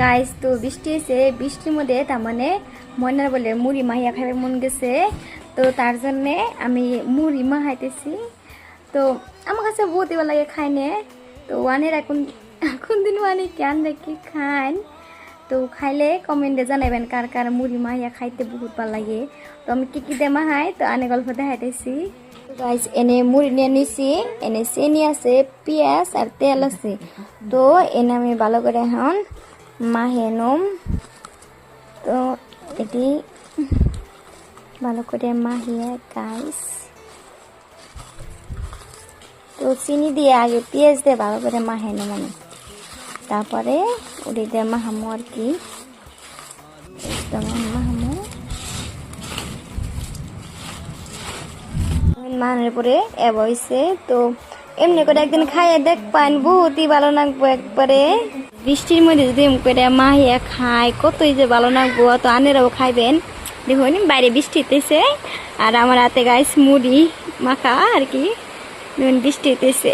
guys তো বৃষ্টি এসে বৃষ্টির মধ্যে তার মানে ময়নার বলে মুড়ি মাহিয়া খাইবে মন গেছে তো তার জন্যে আমি মুড়ি মাহাইতেছি তো আমার কাছে বহুতই ভালো লাগে খাইনে তো ওয়ানের এখন এখন দিন ওয়ানে কেন দেখি খান তো খাইলে কমেন্টে জানাবেন কার কার মুড়ি মাহিয়া খাইতে বহুত ভালো লাগে তো আমি কি কি দিয়ে মাহাই তো আনে গল্প দেখাইতেছি গাইস এনে মুড়ি নিয়ে নিছি এনে চিনি আছে পেঁয়াজ আর তেল আছে তো এনে আমি ভালো করে এখন মাহে নম তো এটি ভালো করে মাহিয়ে গাইস তো চিনি দিয়ে আগে পেঁয়াজ দিয়ে ভালো করে মাহে নম আমি তারপরে উড়ি দিয়ে মাহামো আর কি মাহামো মানের পরে হয়েছে তো এমনি করে একদিন খাইয়ে দেখ পান বহুতই ভালো লাগবো একবারে বৃষ্টির মধ্যে যদি করে মাহিয়া খায় কতই যে ভালো লাগবো তো আনেরাও খাইবেন দেখুন বাইরে বৃষ্টিতেছে আর আমার হাতে গাইস মুড়ি মাখা আর কি বৃষ্টিতেছে